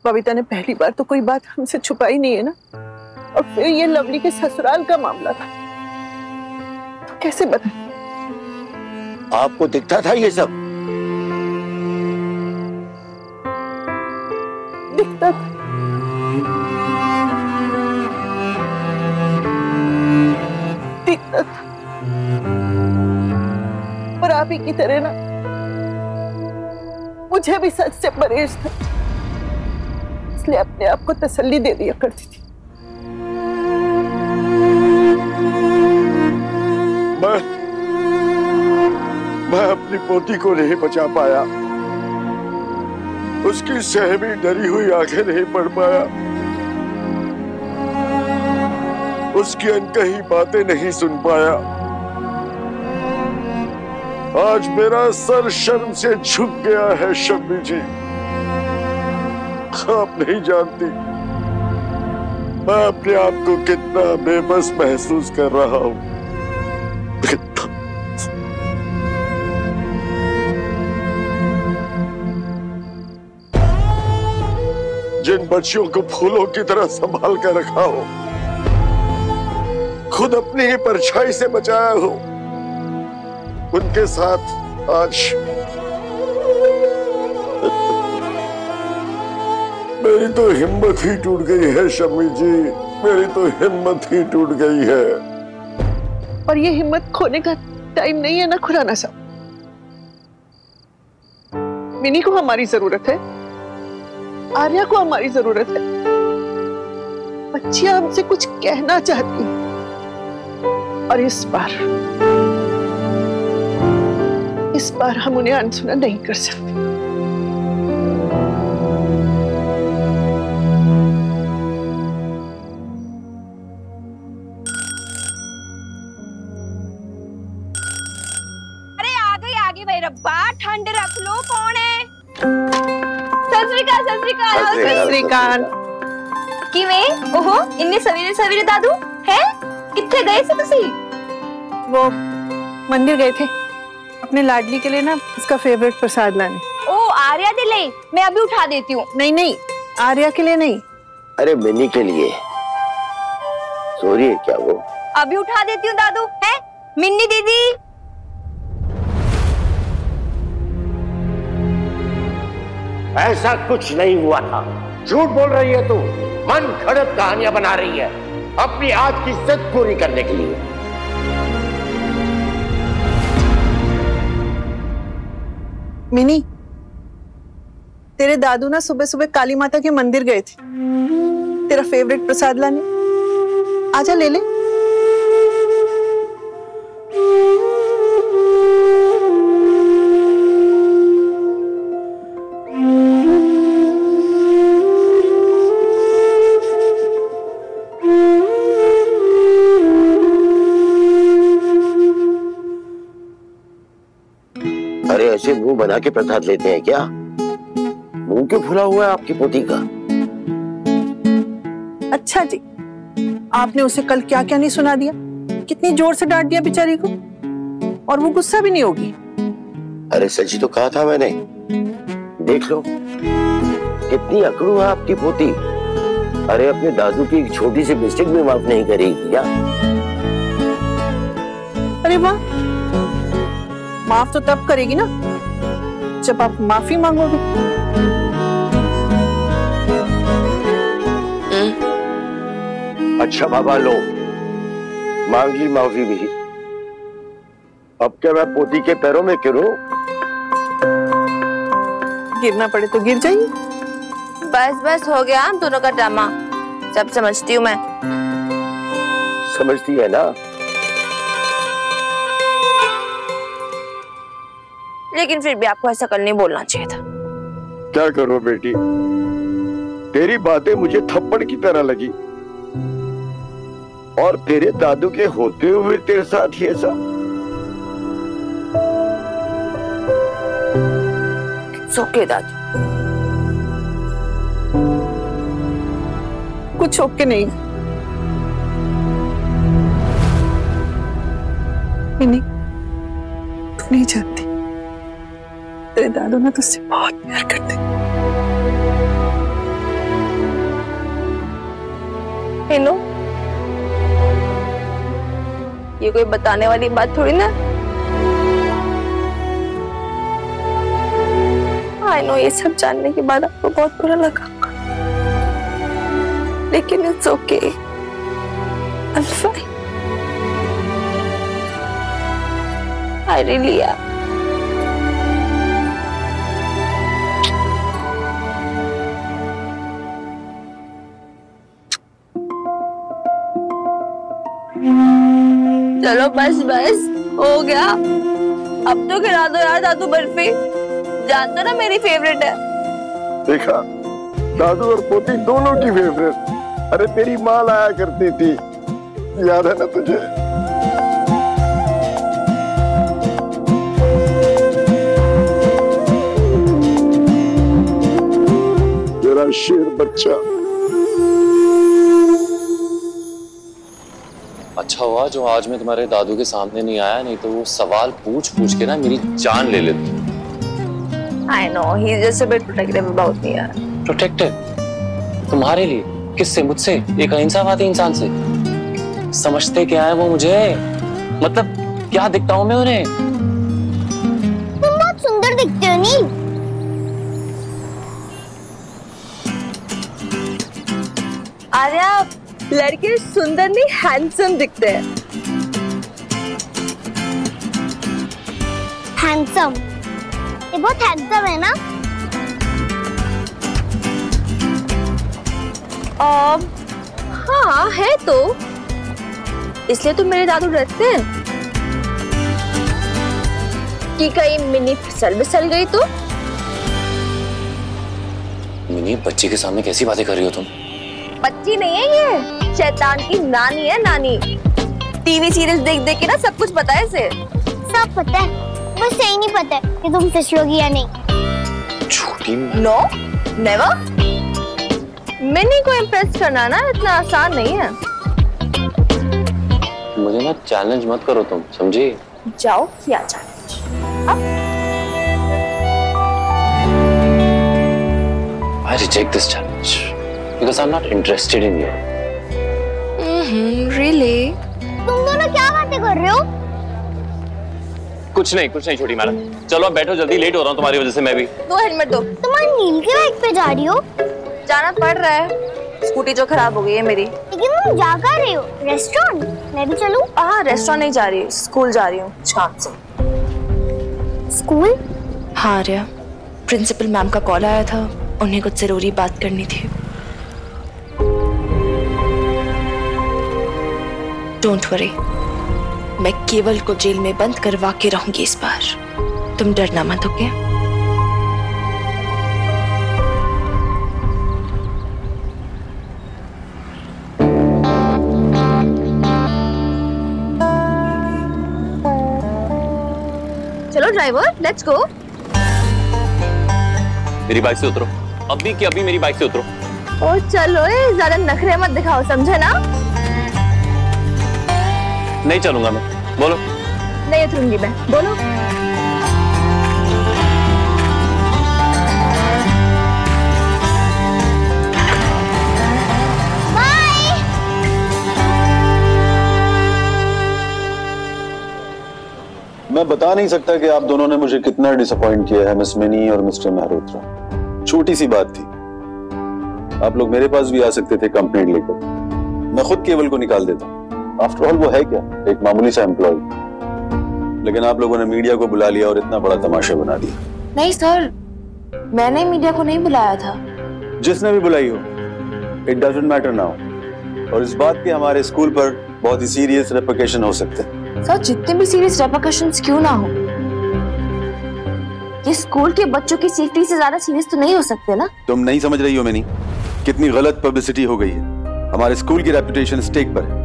बबीता ने पहली बार तो कोई बात हमसे छुपाई नहीं है ना, और फिर ये लवली के ससुराल का मामला था, तो कैसे बता? आपको दिखता था ये सब? दिखता था। दिखता था, और आप ही की तरह ना मुझे भी सच से परहेज था, इसलिए अपने आप को तसल्ली दे दिया करती थी। मैं अपनी पोती को नहीं बचा पाया, उसकी सहमी डरी हुई आंखें नहीं पढ़ पाया, उसकी अनकही बातें नहीं सुन पाया। आज मेरा सर शर्म से झुक गया है शम्मी जी। आप नहीं जानती मैं अपने आप को कितना बेबस महसूस कर रहा हूं। जिन बच्चियों को फूलों की तरह संभाल कर रखा हो, खुद अपनी ही परछाई से बचाया हो, उनके साथ आज मेरी तो हिम्मत ही टूट गई है शम्मी जी, मेरी तो हिम्मत ही टूट गई है। और ये हिम्मत खोने का टाइम नहीं है ना खुराना साहब। मिनी को हमारी जरूरत है, आर्या को हमारी जरूरत है। बच्चियां हमसे कुछ कहना चाहती हैं, और इस बार हम उन्हें अनसुना नहीं कर सकते। अरे आ गई भाई रब्बा, ठंड रख लो। कौन है? सत श्री अकाल। किवें? ओहो, इन्ने सवेरे सवेरे दादू है? कित्थे गए थे तुसी? वो मंदिर गए थे अपने लाडली के लिए ना, उसका फेवरेट प्रसाद लाने। ओ आर्या दे ले, मैं अभी उठा देती हूँ। नहीं, आर्या के लिए नहीं। अरे मिनी के लिए। सॉरी है क्या वो? अभी उठा देती हूँ दादू। है मिन्नी दीदी। ऐसा कुछ नहीं हुआ था, झूठ बोल रही है तू, मन घड़त कहानियां बना रही है अपनी आज की जिद पूरी करने के लिए। मिनी, तेरे दादू ना सुबह सुबह काली माता के मंदिर गए थे तेरा फेवरेट प्रसाद लाने। आजा ले ले। अरे ऐसे मुंह बना के प्रसाद लेते हैं क्या? मुंह क्यों फुला हुआ है आपकी पोती का? अच्छा जी, आपने उसे कल क्या क्या नहीं सुना दिया, कितनी जोर से डांट दिया बेचारी को, और वो गुस्सा भी नहीं होगी। अरे सच ही तो कहा था मैंने। देख लो कितनी अकड़ू है आपकी पोती। अरे अपने दादू की एक छोटी सी मिस्टेक भी माफ नहीं करेगी क्या? अरे वाह, माफ तो तब करेगी ना जब आप माफी मांगोगे। अच्छा बाबा लो, मांग ली माफी भी। अब क्या मैं पोती के पैरों में गिरूं? गिरना पड़े तो गिर जाइए। बस हो गया हम दोनों का ड्रामा। सब समझती हूँ मैं। समझती है ना? लेकिन फिर भी आपको ऐसा कल नहीं बोलना चाहिए था। क्या करो बेटी, तेरी बातें मुझे थप्पड़ की तरह लगी, और तेरे दादू के होते हुए तेरे साथ ये सब। ओके दादू, कुछ ओके नहीं। मिनी, तू नहीं जानती, तेरे दादू ना तुझसे बहुत प्यार करते। हेलो, ये कोई बताने वाली बात थोड़ी ना। आई नो ये सब जानने के बाद आपको बहुत बुरा लगा, लेकिन it's okay, I am fine. I really am. चलो बस बस हो गया, अब तो खिला दो यार दादू बर्फी, जानते ना मेरी फेवरेट है। देखा, दादू और पोती दोनों की फेवरेट। अरे तेरी माँ लाया करती थी, याद है ना तुझे? तेरा शेर बच्चा। अच्छा हुआ जो आज मैं तुम्हारे दादू के सामने नहीं आया, नहीं तो वो सवाल पूछ पूछ के ना मेरी जान ले लेते। I know, he's just a bit protective about me यार। प्रोटेक्टिव? तुम्हारे लिए? किससे? मुझसे? एक अहिंसावादी इंसान से? समझते क्या है वो मुझे? मतलब क्या दिखता हूँ मैं उन्हें? तुम बहुत सुंदर दिखते हो नील। आर्या, लड़के सुंदर नहीं हैंडसम दिखते हैं। हैंडसम? ये बहुत हैंडसम है ना? हाँ है तो, इसलिए तो मेरे दादू डरते हैं कि कहीं मिनी फिसल गई तो। मिनी बच्ची के सामने कैसी बातें कर रही हो तुम? बच्ची नहीं है ये, शैतान की नानी है, नानी। टीवी सीरियल देख देख के ना सब कुछ पता है इसे। सब पता है, बस यही नहीं पता है कि तुम फिसलोगी या नहीं। झूठी। No never. मिनी को इम्प्रेस करना ना इतना आसान नहीं है। मुझे ना चैलेंज मत करो तुम, समझी? जाओ किया challenge. I reject this challenge because I'm not interested in you. Really? तुम दोनों क्या बातें कर रहे हो? कुछ नहीं छोटी मैडम, चलो अब बैठो जल्दी, लेट हो रहा हूँ तुम्हारी वजह से मैं भी। दो हेलमेट दो। तुम्हारी नील के बाइक पे जा रही हो? जाना पड़ रहा है, स्कूटी जो खराब हो गई है मेरी। लेकिन तुम जा कहाँ रही हो? रेस्टोरेंट? मैं भी चलूं? हाँ रेस्टोरेंट नहीं जा रही, स्कूल जा रही हूँ शाम से। स्कूल? हाँ आर्या, प्रिंसिपल मैम का कॉल आया था, उन्हें कुछ जरूरी बात करनी थी। डोंट वरी, मैं केवल को जेल में बंद करवा के रहूंगी इस बार, तुम डरना मत, ओके? चलो ड्राइवर, लेट्स गो। मेरी बाइक से उतरो, अभी की अभी मेरी बाइक से उतरो। ओ चलो, ज्यादा नखरे मत दिखाओ, समझे ना? नहीं चलूंगा मैं, बोलो। नहीं उतरूंगी मैं, बोलो। बाय। मैं बता नहीं सकता कि आप दोनों ने मुझे कितना डिसअपॉइंट किया है, मिस मिनी और मिस्टर मेहरोत्रा। छोटी सी बात थी, आप लोग मेरे पास भी आ सकते थे कंप्लेंट लेकर, मैं खुद केवल को निकाल देता। आफ्टर ऑल वो है क्या, एक मामूली सा एम्प्लॉय। लेकिन आप लोगों ने मीडिया को बुला लिया और इतना बड़ा तमाशा बना दिया। नहीं सर, मैंने मीडिया को नहीं बुलाया था। जिसने भी बुलाई हो, इट डजंट मैटर नाउ। और इस बात के हमारे स्कूल पर बहुत ही सीरियस रेपरकशन हो सकते हैं। सर जितने भी सीरियस रेपरकशंस क्यों ना हो, ये स्कूल के बच्चों की सेफ्टी से ज्यादा सीरियस तो नहीं हो सकते ना? तुम नहीं समझ रही हो मैनी, कितनी गलत पब्लिसिटी हो गई है। हमारे स्कूल की रेपुटेशन स्टेक पर है।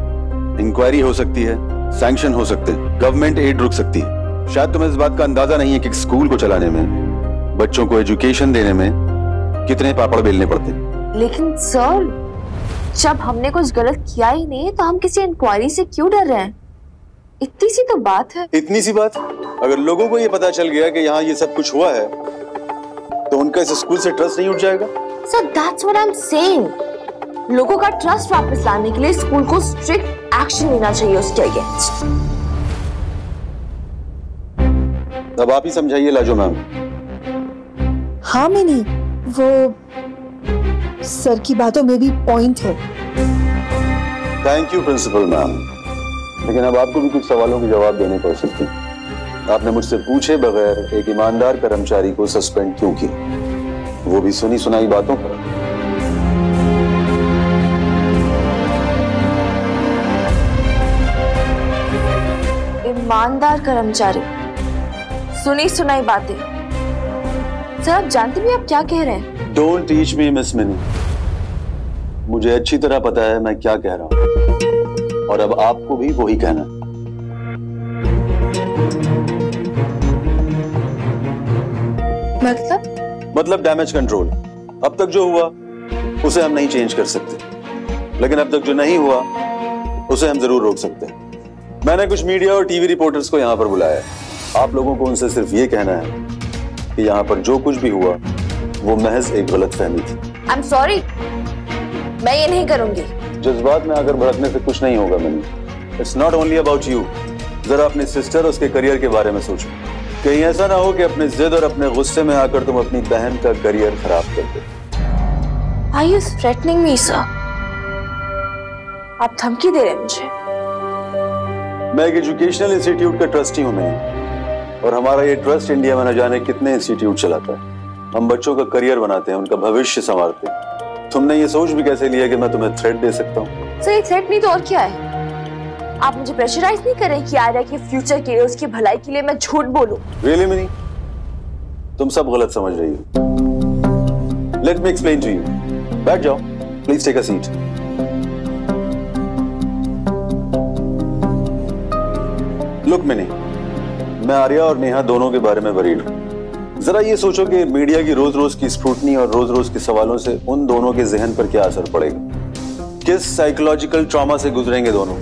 इंक्वायरी हो सकती है, सैंक्शन हो सकते हैं, गवर्नमेंट एड रुक सकती है। शायद तुम्हें इस बात का अंदाजा नहीं है कि स्कूल को चलाने में, बच्चों को एजुकेशन देने में कितने पापड़ बेलने पड़ते हैं। लेकिन सर, जब हमने कुछ गलत किया ही नहीं तो हम किसी इंक्वायरी से क्यों डर रहे हैं? इतनी सी तो बात है। इतनी सी बात? अगर लोगों को ये पता चल गया कि यहाँ ये सब कुछ हुआ है, तो उनका इस स्कूल से ट्रस्ट नहीं उठ जाएगा? Sir that's what I am saying. लोगों का ट्रस्ट वापस लाने के लिए स्कूल को स्ट्रिक्ट एक्शन लेना चाहिए उसके अगेंस्ट। अब आप ही समझाइए लाजो मैम। हाँ मिनी, वो सर की बातों में भी पॉइंट है। थैंक यू प्रिंसिपल मैम, लेकिन अब आपको भी कुछ सवालों के जवाब देने पड़ सकते हैं। आपने मुझसे पूछे बगैर एक ईमानदार कर्मचारी को सस्पेंड क्यों किया, वो भी सुनी सुनाई बातों पर। ईमानदार कर्मचारी, सुनी सुनाई बातें। सर आप जानते भी आप क्या कह रहे हैं? Don't teach me miss mini, मुझे अच्छी तरह पता है मैं क्या कह रहा हूं, और अब आपको भी वही कहना है। मतलब डैमेज कंट्रोल। अब तक जो हुआ उसे हम नहीं चेंज कर सकते, लेकिन अब तक जो नहीं हुआ उसे हम जरूर रोक सकते हैं। मैंने कुछ मीडिया और टीवी रिपोर्टर्स को यहाँ पर बुलाया है। आप लोगों को उनसे सिर्फ ये कहना है कि यहाँ पर जो कुछ भी हुआ वो महज एक गलतफहमी थी। आई एम सॉरी, मैं ये नहीं करूंगी। जज्बात में आकर भड़कने से कुछ नहीं होगा mini. It's not only about you. जरा अपने सिस्टर और उसके करियर के बारे में सोचो। कहीं ऐसा ना हो कि अपने जिद और अपने गुस्से में आकर तुम अपनी बहन का करियर खराब कर दो। Are you threatening me, sir? आप धमकी दे रहे हैं मुझे? मैं एक एजुकेशनल इंस्टीट्यूट का ट्रस्टी हूं मैं, और हमारा ये ट्रस्ट इंडिया में न जाने कितने इंस्टीट्यूट चलाता है। हम बच्चों का करियर बनाते हैं, उनका भविष्य संवारते हैं। तुमने ये सोच भी कैसे लिया कि मैं तुम्हें थ्रेट दे सकता हूँ? सर ये थ्रेट नहीं तो और क्या है? आप मुझे प्रेशराइज नहीं करें कि आर्या के फ्यूचर के लिए, उसकी भलाई के लिए मैं झूठ बोलूं। Really, mini? तुम सब गलत समझ रही हो। Let me explain to you. बैठ जाओ, please take a seat. Look Mini, मैं आर्या और नेहा दोनों के बारे में वरीड हूं। जरा ये सोचो कि मीडिया की रोज रोज की स्क्रूटनी और रोज रोज के सवालों से उन दोनों के जहन पर क्या असर पड़ेगा। किस साइकोलॉजिकल ट्रॉमा से गुजरेंगे दोनों।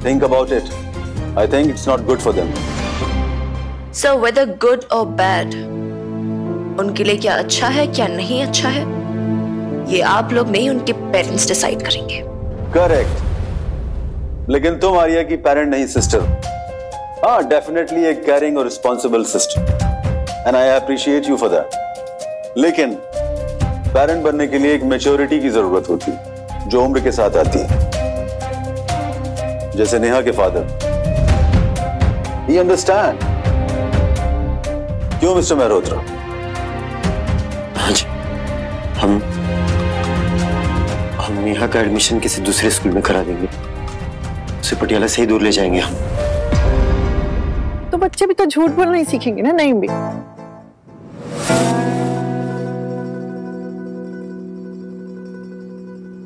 Think about it. I think it's not good for them. So whether good or bad, उनके लिए क्या अच्छा है क्या नहीं अच्छा है, ये आप लोग नहीं उनके पेरेंट्स डिसाइड करेंगे। करेक्ट, लेकिन तुम आर्या की पेरेंट नहीं सिस्टर। हाँ, डेफिनेटली एक केयरिंग और responsible sister, and I appreciate you for that. लेकिन पेरेंट बनने के लिए एक मैच्योरिटी की जरूरत होती है, जो उम्र के साथ आती है। जैसे नेहा के फादर, ही अंडरस्टैंड। क्यों मिस्टर मेहरोत्रा? हाँ जी, हम नेहा का एडमिशन किसी दूसरे स्कूल में करा देंगे, उसे पटियाला से ही दूर ले जाएंगे हम। तो बच्चे भी तो झूठ बोलना ही सीखेंगे ना। नहीं भी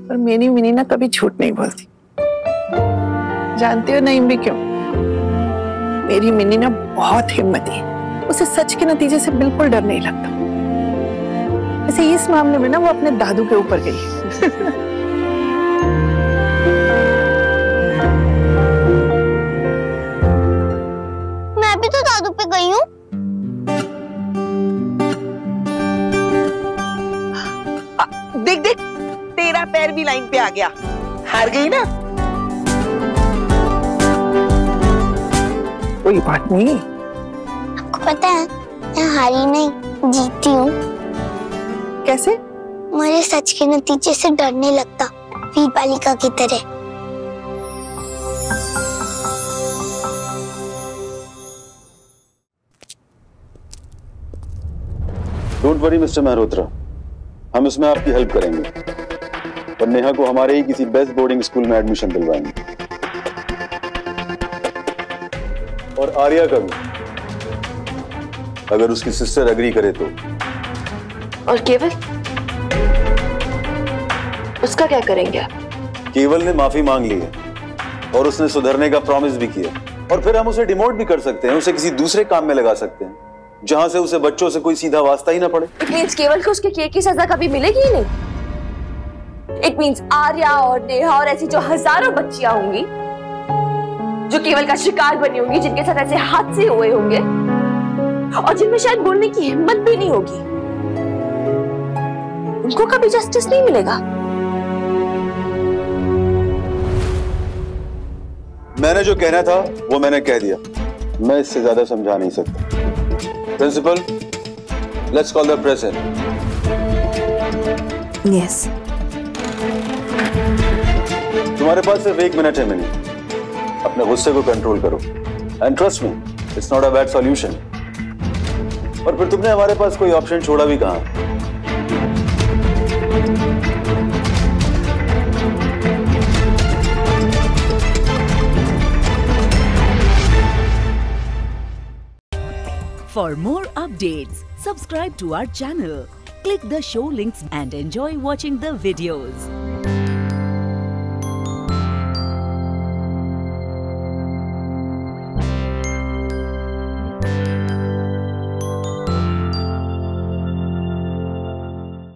पर मेरी मिनी ना कभी झूठ नहीं बोलती। जानते हो नहीं भी क्यों? मेरी मिनी ना बहुत हिम्मती है, उसे सच के नतीजे से बिल्कुल डर नहीं लगता। वैसे इस मामले में ना वो अपने दादू के ऊपर गई। मैं भी तो दादू पे गई हूँ। देख देख, तेरा पैर भी लाइन पे आ गया। हार गई ना? कोई बात नहीं। आपको पता है मैं हारी नहीं, जीती हूँ। कैसे? मुझे सच के नतीजे से डर नहीं लगता, वीर बालिका की तरह। डोंट वरी मिस्टर मेहरोत्रा, हम इसमें आपकी हेल्प करेंगे और नेहा को हमारे ही किसी बेस्ट बोर्डिंग स्कूल में एडमिशन दिलवाएंगे। और आर्या का भी, अगर उसकी सिस्टर एग्री करे तो। और केवल, उसका क्या करेंगे आप? केवल ने माफी मांग ली है और उसने सुधरने का प्रॉमिस भी किया, और फिर हम उसे डिमोट भी कर सकते हैं, उसे किसी दूसरे काम में लगा सकते हैं जहां से उसे बच्चों से कोई सीधा वास्ता ही ना पड़े। इट मींस केवल को उसके किए की सजा कभी मिलेगी ही नहीं। इट मींस आर्या और नेहा और ऐसी जो हजारों बच्चियां होंगी जो केवल का शिकार बनी होंगी, जिनके साथ ऐसे हादसे हुए होंगे और जिनमें शायद बोलने की हिम्मत भी नहीं होगी, उनको कभी जस्टिस नहीं मिलेगा। मैंने जो कहना था वो मैंने कह दिया, मैं इससे ज्यादा समझा नहीं सकता। Principal, let's call the press in. Yes. तुम्हारे पास सिर्फ 1 मिनट है मिनी, अपने गुस्से को कंट्रोल करो। And trust me, it's not a bad solution. और फिर तुमने हमारे पास कोई ऑप्शन छोड़ा भी कहां? For more updates, subscribe to our channel, click the show links and enjoy watching the videos.